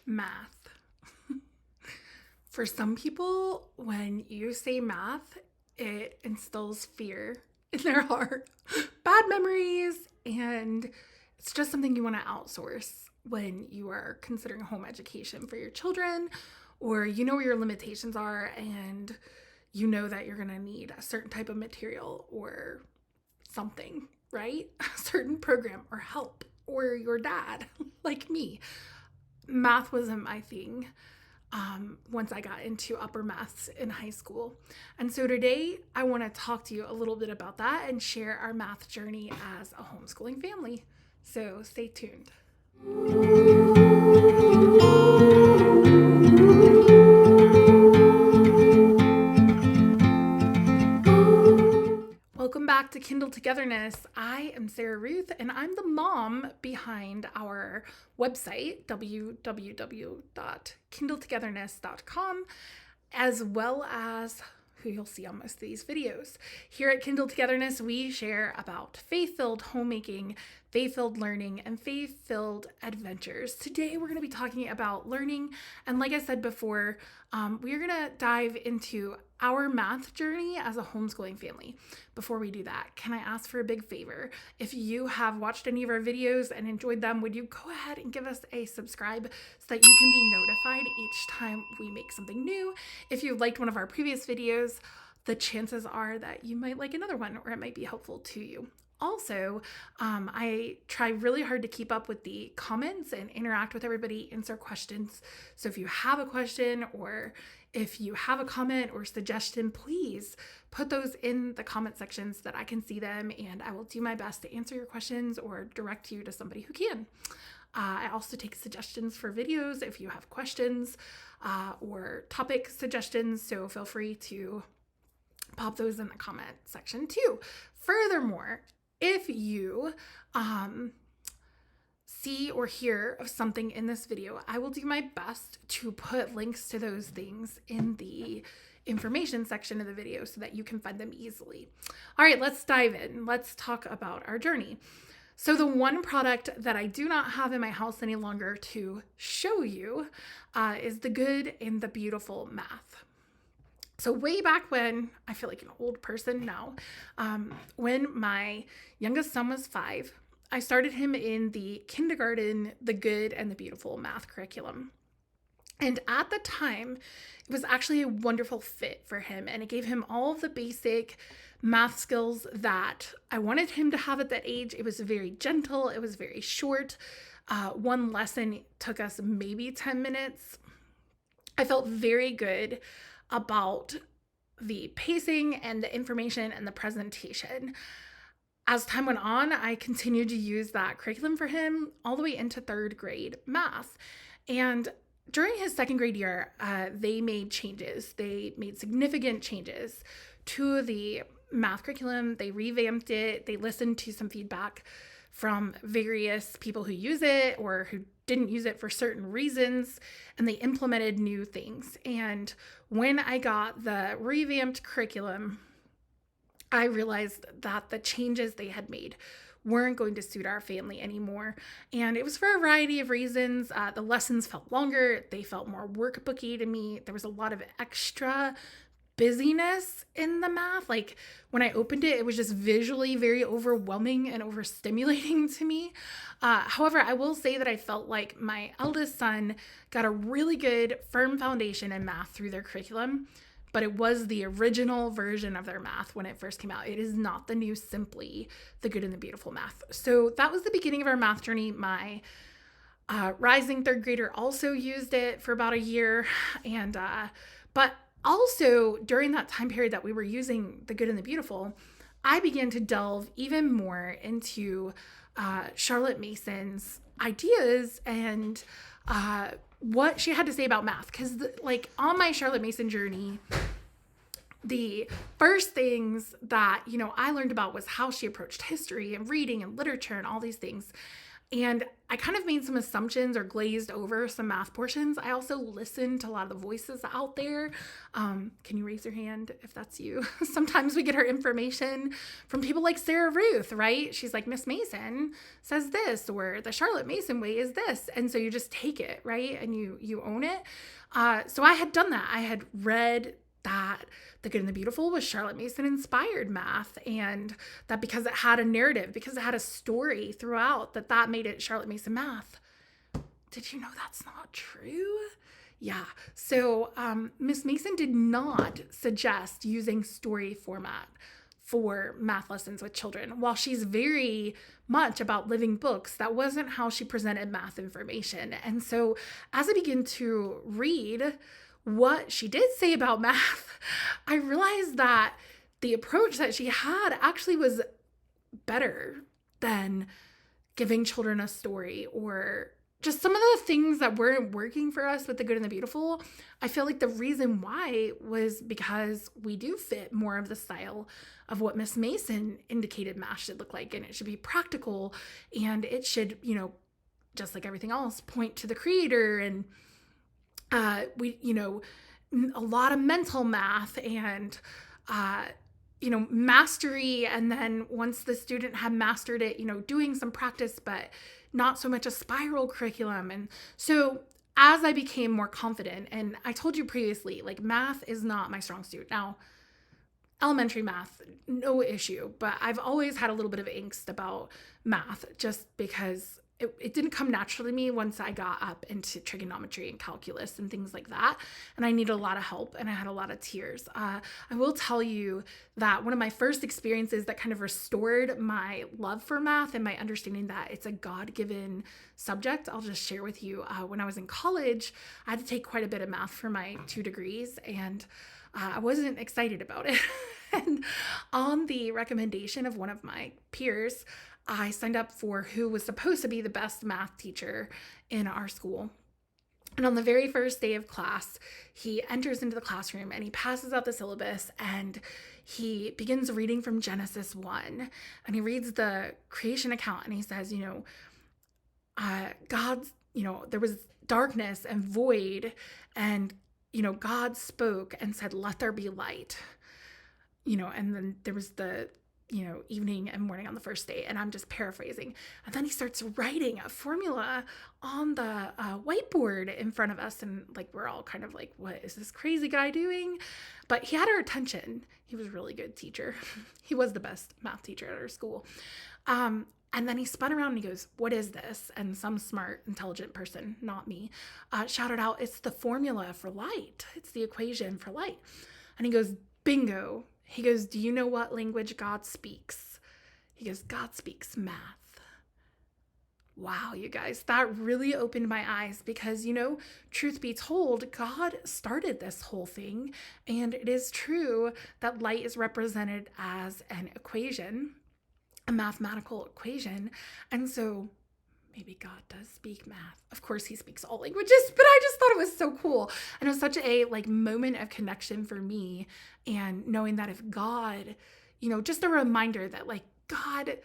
Math. For some people, when you say math, it instills fear in their heart, bad memories, and it's just something you want to outsource when you are considering home education for your children, or you know where your limitations are and you know that you're going to need a certain type of material or something, right? A certain program or help, or your dad, like me. Math wasn't my thing once I got into upper maths in high school. And so today I want to talk to you a little bit about that and share our math journey as a homeschooling family. So stay tuned. Welcome back to Kindle Togetherness. I am Sarah Ruth, and I'm the mom behind our website, www.kindletogetherness.com, as well as who you'll see on most of these videos. Here at Kindle Togetherness, we share about faith-filled homemaking, faith-filled learning, and faith-filled adventures. Today, we're going to be talking about learning, and like I said before, we're going to dive into our math journey as a homeschooling family. Before we do that, can I ask for a big favor? If you have watched any of our videos and enjoyed them, would you go ahead and give us a subscribe so that you can be notified each time we make something new? If you liked one of our previous videos, the chances are that you might like another one, or it might be helpful to you. Also, I try really hard to keep up with the comments and interact with everybody, answer questions. So if you have a question or if you have a comment or suggestion, please put those in the comment sections so that I can see them, and I will do my best to answer your questions or direct you to somebody who can. I also take suggestions for videos if you have questions or topic suggestions, so feel free to pop those in the comment section too. Furthermore, if you see or hear of something in this video, I will do my best to put links to those things in the information section of the video so that you can find them easily. All right, let's dive in. Let's talk about our journey. So the one product that I do not have in my house any longer to show you is the Good and the Beautiful Math. So way back when, I feel like an old person now, when my youngest son was 5, I started him in the kindergarten, the Good and the Beautiful Math curriculum. And at the time, it was actually a wonderful fit for him, and it gave him all of the basic math skills that I wanted him to have at that age. It was very gentle. It was very short. One lesson took us maybe 10 minutes. I felt very good about the pacing and the information and the presentation. As time went on, I continued to use that curriculum for him all the way into 3rd grade math. And during his 2nd grade year, they made changes. They made significant changes to the math curriculum. They revamped it. They listened to some feedback from various people who use it or who didn't use it for certain reasons, and they implemented new things. And when I got the revamped curriculum, I realized that the changes they had made weren't going to suit our family anymore. And it was for a variety of reasons. The lessons felt longer. They felt more workbooky to me. There was a lot of extra busyness in the math. Like when I opened it, it was just visually very overwhelming and overstimulating to me. However, I will say that I felt like my eldest son got a really good, firm foundation in math through their curriculum, but it was the original version of their math when it first came out. It is not the new Simply, the Good and the Beautiful Math. So that was the beginning of our math journey. My rising 3rd grader also used it for about a year, and but also, during that time period that we were using the Good and the Beautiful, I began to delve even more into Charlotte Mason's ideas and what she had to say about math. Because on my Charlotte Mason journey, the first things that, I learned about was how she approached history and reading and literature and all these things. And I kind of made some assumptions or glazed over some math portions. I also listened to a lot of the voices out there. Can you raise your hand if that's you? Sometimes we get our information from people like Sarah Ruth, right? She's like, Miss Mason says this, or the Charlotte Mason way is this. And so you just take it, right? And you own it. So I had done that. I had read that The Good and the Beautiful was Charlotte Mason inspired math, and that because it had a narrative, because it had a story throughout, that made it Charlotte Mason math. Did you know that's not true? Yeah. So Miss Mason did not suggest using story format for math lessons with children. While she's very much about living books, that wasn't how she presented math information. And so as I began to read what she did say about math, I realized that the approach that she had actually was better than giving children a story, or just some of the things that weren't working for us with The Good and the Beautiful. I feel like the reason why was because we do fit more of the style of what Miss Mason indicated math should look like, and it should be practical, and it should, just like everything else, point to the creator, and a lot of mental math and, mastery. And then once the student had mastered it, doing some practice, but not so much a spiral curriculum. And so as I became more confident, and I told you previously, like, math is not my strong suit. Now, elementary math, no issue, but I've always had a little bit of angst about math just because it didn't come naturally to me once I got up into trigonometry and calculus and things like that. And I needed a lot of help, and I had a lot of tears. I will tell you that one of my first experiences that kind of restored my love for math and my understanding that it's a God-given subject, I'll just share with you. When I was in college, I had to take quite a bit of math for my 2 degrees, and I wasn't excited about it. And on the recommendation of one of my peers, I signed up for who was supposed to be the best math teacher in our school. And on the very first day of class, he enters into the classroom and he passes out the syllabus, and he begins reading from Genesis 1. And he reads the creation account, and he says, God's, there was darkness and void, and, God spoke and said, let there be light. And then there was the evening and morning on the first day, and I'm just paraphrasing. And then he starts writing a formula on the whiteboard in front of us, and we're all kind of like, what is this crazy guy doing? But he had our attention. He was a really good teacher. He was the best math teacher at our school. And then he spun around and he goes, what is this? And some smart, intelligent person, not me, shouted out, it's the formula for light. It's the equation for light. And he goes, bingo. He goes, do you know what language God speaks? He goes, God speaks math. Wow, you guys, that really opened my eyes because, truth be told, God started this whole thing. And it is true that light is represented as an equation, a mathematical equation. And so maybe God does speak math. Of course, he speaks all languages, but I just thought it was so cool. And it was such a moment of connection for me. And knowing that if God, just a reminder that God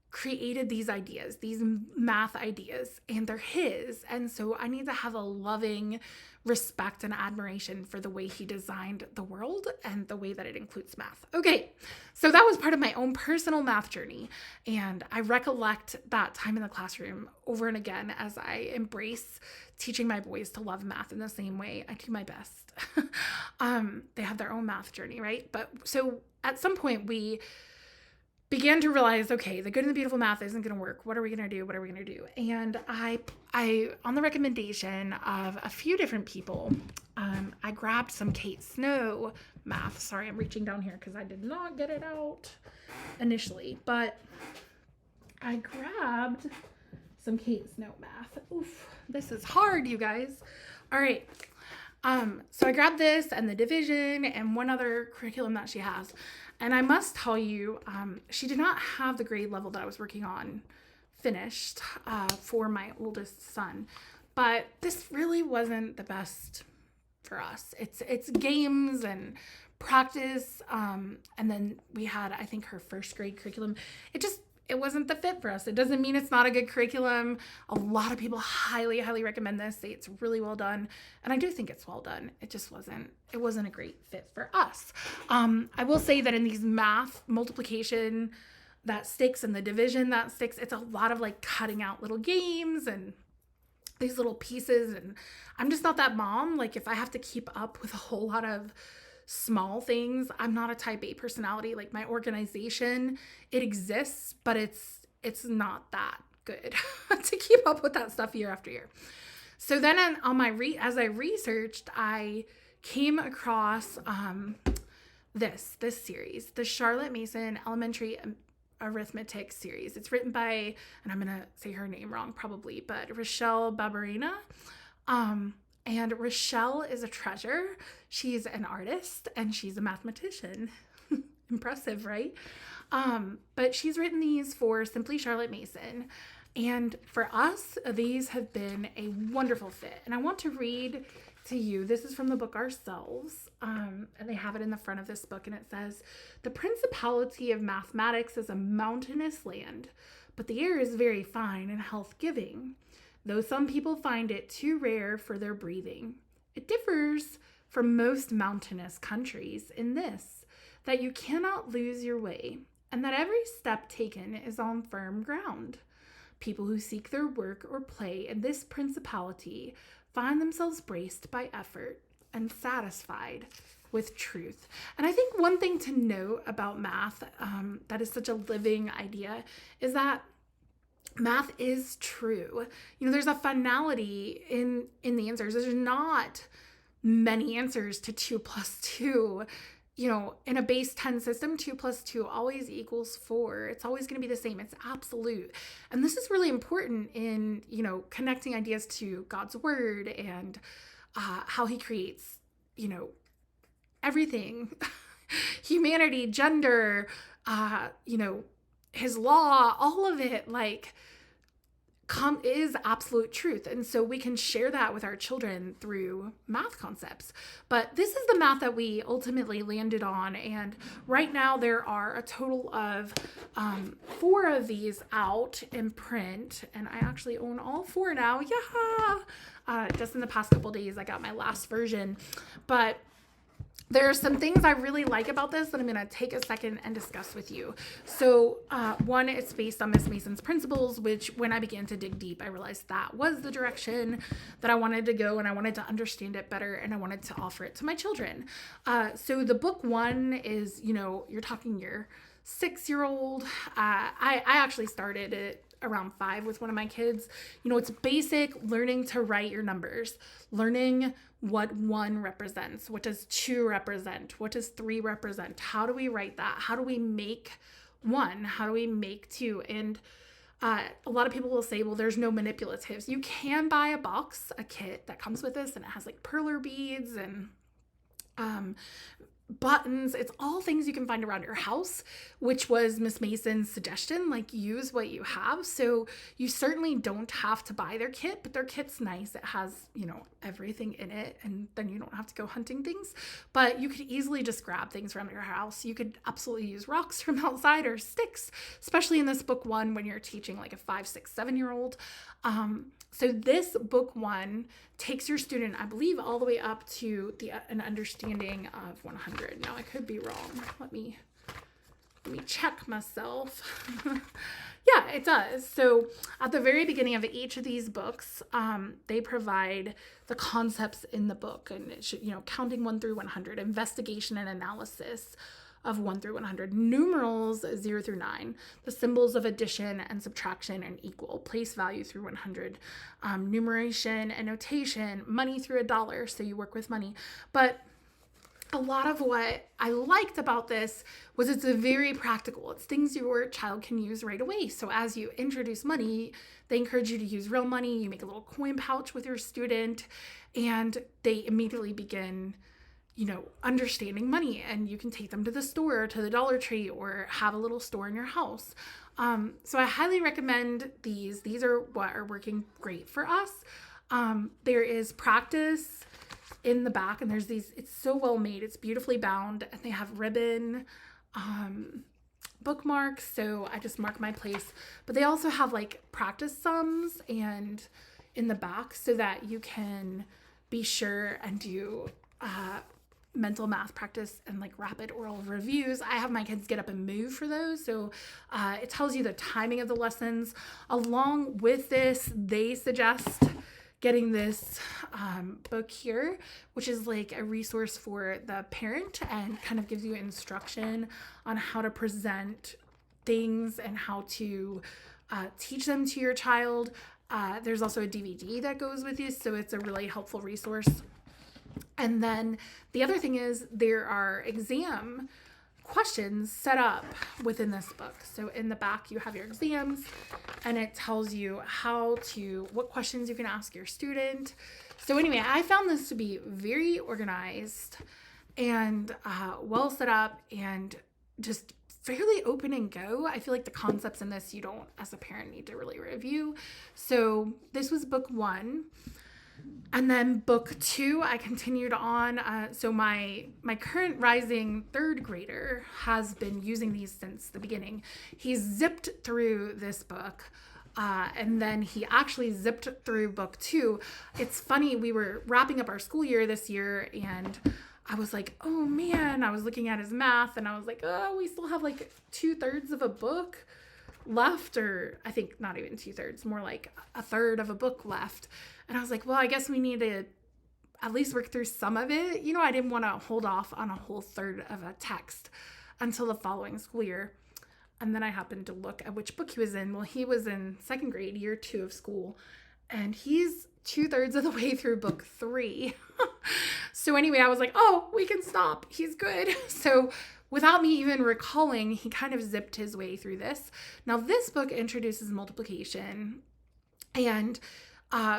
created these ideas, these math ideas, and they're his. And so I need to have a loving respect and admiration for the way he designed the world and the way that it includes math. Okay, so that was part of my own personal math journey. And I recollect that time in the classroom over and again as I embrace teaching my boys to love math in the same way I do my best. They have their own math journey, right? But so at some point we began to realize, okay, the good and the beautiful math isn't going to work. What are we going to do? What are we going to do? And I, on the recommendation of a few different people, I grabbed some Kate Snow math. Sorry, I'm reaching down here because I did not get it out initially, but I grabbed some Kate Snow math. Oof, this is hard, you guys. All right. So I grabbed this and the division and one other curriculum that she has. And I must tell you, she did not have the grade level that I was working on finished for my oldest son. But this really wasn't the best for us. It's games and practice. And then we had, I think, her first grade curriculum. it wasn't the fit for us. It doesn't mean it's not a good curriculum. A lot of people highly, highly recommend this, say it's really well done. And I do think it's well done. It wasn't a great fit for us. I will say that in these math multiplication that sticks and the division that sticks, it's a lot of like cutting out little games and these little pieces. And I'm just not that mom. Like if I have to keep up with a whole lot of small things, I'm not a type A personality. Like my organization, it exists, but it's not that good to keep up with that stuff year after year. So then as I researched, I came across this series, the Charlotte Mason Elementary Arithmetic series. It's written by, and I'm going to say her name wrong probably, but Rochelle Barberina. And Rochelle is a treasure. She's an artist and she's a mathematician. Impressive, right? But she's written these for Simply Charlotte Mason. And for us, these have been a wonderful fit. And I want to read to you. This is from the book Ourselves. And they have it in the front of this book. And it says, "The principality of mathematics is a mountainous land, but the air is very fine and health-giving, though some people find it too rare for their breathing. It differs from most mountainous countries in this, that you cannot lose your way, and that every step taken is on firm ground. People who seek their work or play in this principality find themselves braced by effort and satisfied with truth." And I think one thing to note about math that is such a living idea is that math is true. You know, there's a finality in the answers. There's not many answers to 2 plus 2. You know, in a base 10 system, 2 plus 2 always equals 4. It's always going to be the same. It's absolute. And this is really important in, you know, connecting ideas to God's word and how he creates, you know, everything, humanity, gender, you know, his law, all of it, like, is absolute truth. And so we can share that with our children through math concepts. But this is the math that we ultimately landed on. And right now there are a total of 4 of these out in print. And I actually own all 4 now. Yeah. Just in the past couple days, I got my last version. But there are some things I really like about this that I'm going to take a second and discuss with you. So one, it's based on Miss Mason's principles, which when I began to dig deep, I realized that was the direction that I wanted to go, and I wanted to understand it better, and I wanted to offer it to my children. So the book 1 is, you know, you're talking your 6-year-old. I actually started it around 5 with one of my kids. You know, it's basic learning to write your numbers, learning what 1 represents, what does 2 represent, what does 3 represent, how do we write that, how do we make 1, how do we make 2, and a lot of people will say, well, there's no manipulatives. You can buy a kit that comes with this, and it has like perler beads and buttons. It's all things you can find around your house, which was Miss Mason's suggestion, like use what you have. So you certainly don't have to buy their kit, but their kit's nice. It has, you know, everything in it, and then you don't have to go hunting things, but you could easily just grab things from your house. You could absolutely use rocks from outside or sticks, especially in this book 1 when you're teaching like a 5, 6, 7-year-old. So this book 1 takes your student, I believe, all the way up to an understanding of 100. Now I could be wrong. Let me check myself. Yeah, it does. So at the very beginning of each of these books, they provide the concepts in the book, and it should, you know, counting 1 through 100, investigation and analysis of 1 through 100, numerals 0 through 9, the symbols of addition and subtraction and equal, place value through 100, numeration and notation, money through $1, so you work with money. But a lot of what I liked about this was it's a very practical. It's things your child can use right away. So as you introduce money, they encourage you to use real money. You make a little coin pouch with your student, and they immediately begin, you know, understanding money, and you can take them to the store, to the Dollar Tree, or have a little store in your house. So I highly recommend these. These are what are working great for us. There is practice in the back, and there's these, it's so well made. It's beautifully bound, and they have ribbon bookmarks, so I just mark my place. But they also have like practice sums and in the back so that you can be sure and do mental math practice and like rapid oral reviews. I have my kids get up and move for those. So it tells you the timing of the lessons. Along with this, they suggest getting this book here, which is like a resource for the parent and kind of gives you instruction on how to present things and how to teach them to your child. There's also a DVD that goes with you, so it's a really helpful resource. And then the other thing is there are exam questions set up within this book. So in the back you have your exams and it tells you what questions you can ask your student. So anyway, I found this to be very organized and well set up and just fairly open and go. I feel like the concepts in this you don't, as a parent, need to really review. So this was book 1. And then book 2, I continued on. So my current rising 3rd grader has been using these since the beginning. He zipped through this book. And then he actually zipped through book 2. It's funny, we were wrapping up our school year this year and I was like, oh man, I was looking at his math and I was like, oh, we still have like 2/3 of a book left, or I think not even 2/3, more like 1/3 of a book left. And I was like, well, I guess we need to at least work through some of it. You know, I didn't want to hold off on a whole third of a text until the following school year. And then I happened to look at which book he was in. Well, he was in 2nd grade, year 2 of school, and he's 2/3 of the way through book 3. So anyway, I was like, oh, we can stop. He's good. So without me even recalling, he kind of zipped his way through this. Now, this book introduces multiplication. And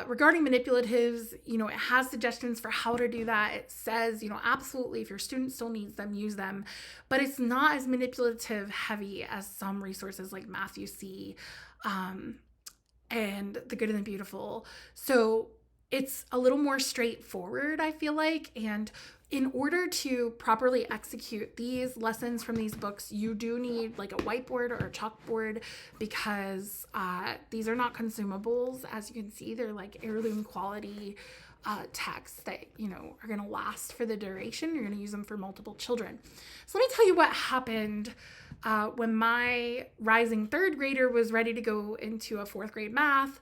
regarding manipulatives, you know, it has suggestions for how to do that. It says, you know, absolutely, if your student still needs them, use them. But it's not as manipulative heavy as some resources like Math UC and The Good and the Beautiful. So it's a little more straightforward, I feel like. And in order to properly execute these lessons from these books, you do need like a whiteboard or a chalkboard because these are not consumables. As you can see, they're like heirloom quality texts that, you know, are going to last for the duration. You're going to use them for multiple children. So let me tell you what happened when my rising 3rd grader was ready to go into a 4th grade math.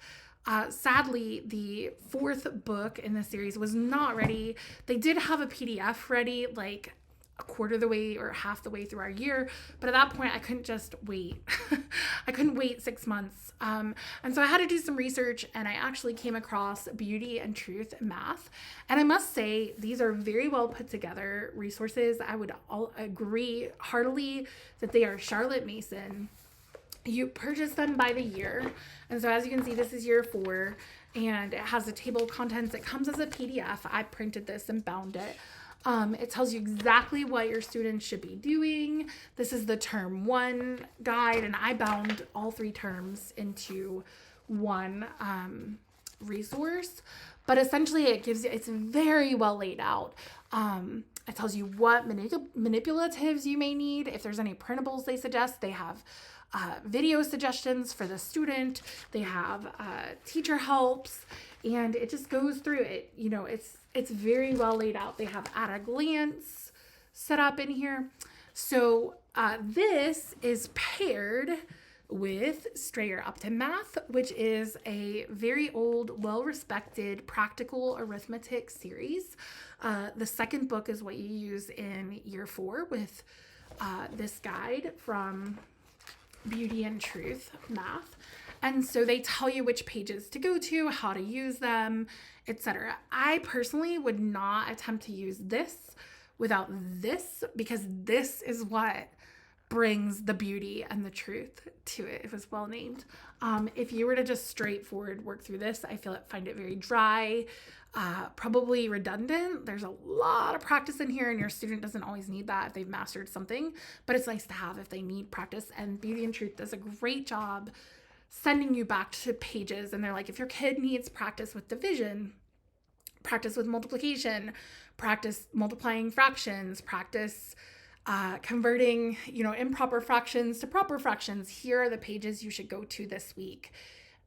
Sadly, the 4th book in the series was not ready. They did have a PDF ready, like a quarter of the way or half the way through our year. But at that point, I couldn't just wait. I couldn't wait 6 months. And so I had to do some research, and I actually came across Beauty and Truth Math. And I must say, these are very well put together resources. I would all agree heartily that they are Charlotte Mason. You purchase them by the year. And so as you can see, this is year 4 and it has a table of contents. It comes as a PDF. I printed this and bound it. It tells you exactly what your students should be doing. This is the term 1 guide, and I bound all 3 terms into one resource. But essentially it gives you, it's very well laid out. It tells you what manipulatives you may need. If there's any printables they suggest, they have video suggestions for the student. They have teacher helps, and it just goes through it. You know, it's very well laid out. They have at a glance set up in here. So this is paired with Strayer Upton Math, which is a very old, well-respected practical arithmetic series. The 2nd book is what you use in year 4 with this guide from Beauty and Truth Math. And so they tell you which pages to go to, how to use them, etc. I personally would not attempt to use this without this, because this is what brings the beauty and the truth to it. It was well named. If you were to just straightforward work through this, I find it very dry, probably redundant. There's a lot of practice in here, and your student doesn't always need that if they've mastered something, but it's nice to have if they need practice. And Beauty and Truth does a great job sending you back to pages, and they're like, if your kid needs practice with division, practice with multiplication, practice multiplying fractions, practice converting, improper fractions to proper fractions. Here are the pages you should go to this week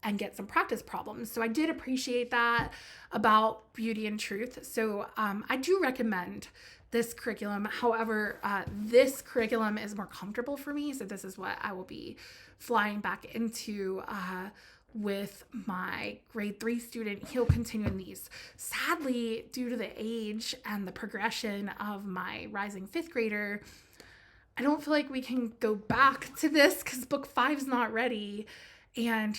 and get some practice problems. So I did appreciate that about Beauty and Truth. So I do recommend this curriculum. However, this curriculum is more comfortable for me. So this is what I will be flying back into with my grade 3 student. He'll continue in these. Sadly, due to the age and the progression of my rising 5th grader, I don't feel like we can go back to this because book 5 is not ready. And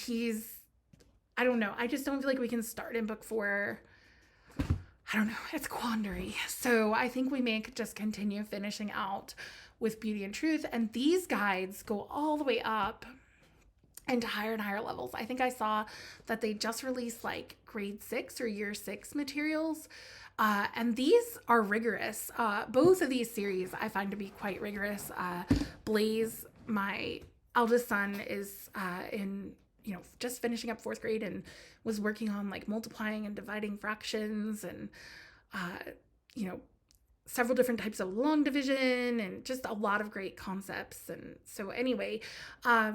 I don't know. I just don't feel like we can start in book 4. I don't know. It's quandary. So I think we may just continue finishing out with Beauty and Truth. And these guides go all the way up into higher and higher levels. I think I saw that they just released like grade 6 or year 6 materials. And these are rigorous. Both of these series I find to be quite rigorous. Blaze, my eldest son, is in, just finishing up 4th grade and was working on like multiplying and dividing fractions and, several different types of long division and just a lot of great concepts. And so anyway, a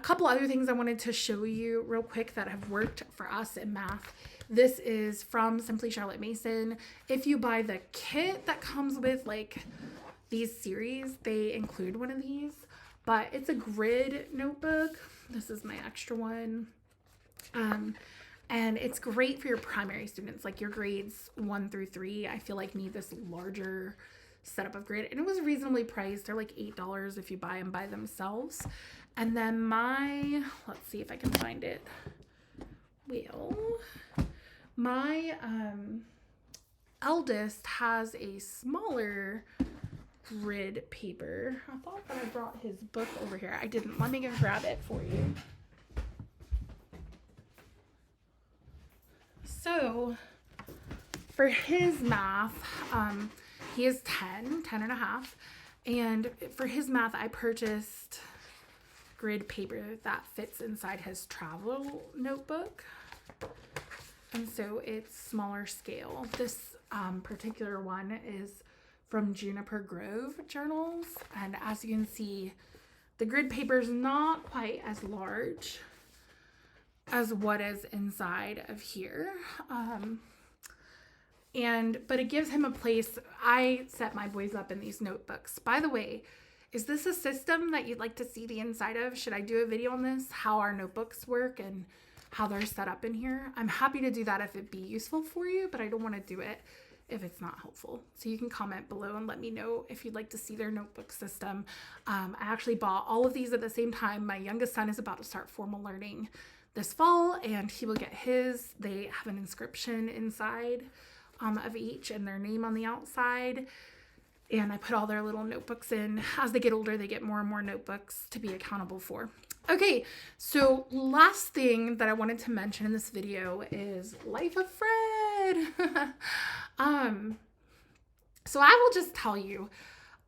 couple other things I wanted to show you real quick that have worked for us in math. This is from Simply Charlotte Mason. If you buy the kit that comes with like these series, they include one of these, but it's a grid notebook. This is my extra one. And it's great for your primary students, like your grades 1 through 3, I feel like need this larger setup of grid. And it was reasonably priced. They're like $8 if you buy them by themselves. And then let's see if I can find it. Well, my eldest has a smaller grid paper. I thought that I brought his book over here. I didn't. Let me go grab it for you. So for his math, he is 10 and a half. And for his math, I purchased grid paper that fits inside his travel notebook. And so it's smaller scale. This particular one is from Juniper Grove Journals. And as you can see, the grid paper is not quite as large as what is inside of here. But it gives him a place. I set my boys up in these notebooks. By the way, is this a system that you'd like to see the inside of? Should I do a video on this? How our notebooks work and how they're set up in here? I'm happy to do that if it'd be useful for you, but I don't want to do it if it's not helpful. So you can comment below and let me know if you'd like to see their notebook system. I actually bought all of these at the same time. My youngest son is about to start formal learning this fall, and he will get his. They have an inscription inside of each and their name on the outside. And I put all their little notebooks in. As they get older, they get more and more notebooks to be accountable for. Okay, so last thing that I wanted to mention in this video is Life of Fred. So I will just tell you,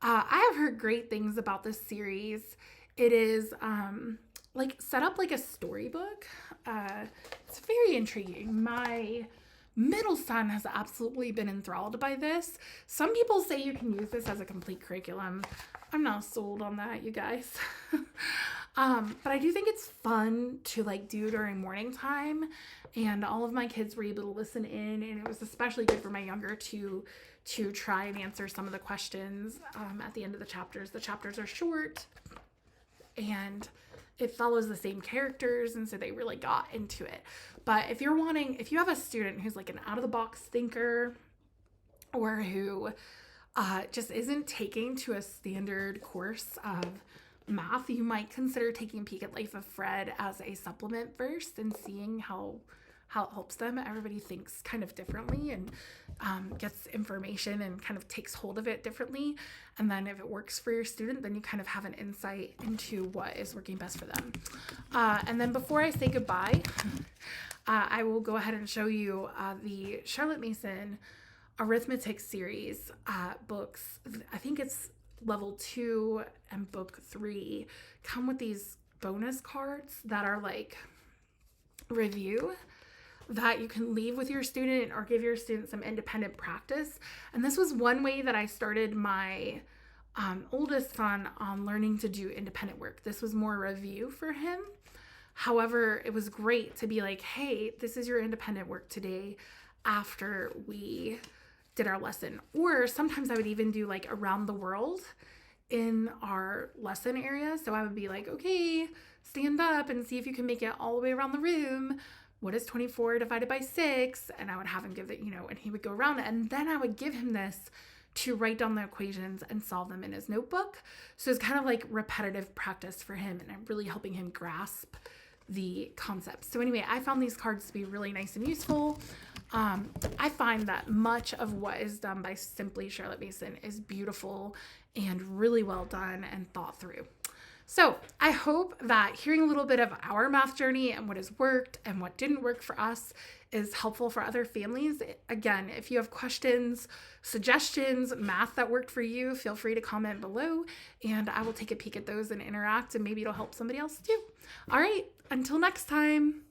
I have heard great things about this series. It is set up like a storybook. It's very intriguing. My middle son has absolutely been enthralled by this. Some people say you can use this as a complete curriculum. I'm not sold on that, you guys. But I do think it's fun to do during morning time, and all of my kids were able to listen in, and it was especially good for my younger to try and answer some of the questions at the end of the chapters. The chapters are short and it follows the same characters, and so they really got into it. But if you have a student who's like an out-of-the-box thinker, or who just isn't taking to a standard course of math, you might consider taking a peek at Life of Fred as a supplement first and seeing how it helps them. Everybody thinks kind of differently and gets information and kind of takes hold of it differently. And then if it works for your student, then you kind of have an insight into what is working best for them. And then before I say goodbye, I will go ahead and show you the Charlotte Mason Arithmetic series books. I think it's level 2 and book 3 come with these bonus cards that are like review that you can leave with your student or give your student some independent practice. And this was one way that I started my oldest son on learning to do independent work. This was more review for him. However, it was great to be like, hey, this is your independent work today after we did our lesson. Or sometimes I would even do like around the world in our lesson area. So I would be like, okay, stand up and see if you can make it all the way around the room. What is 24 divided by 6? And I would have him give it, and he would go around it. And then I would give him this to write down the equations and solve them in his notebook. So it's kind of like repetitive practice for him, and I'm really helping him grasp the concepts. So anyway, I found these cards to be really nice and useful. I find that much of what is done by Simply Charlotte Mason is beautiful and really well done and thought through. So I hope that hearing a little bit of our math journey and what has worked and what didn't work for us is helpful for other families. Again, if you have questions, suggestions, math that worked for you, feel free to comment below and I will take a peek at those and interact, and maybe it'll help somebody else too. All right, until next time.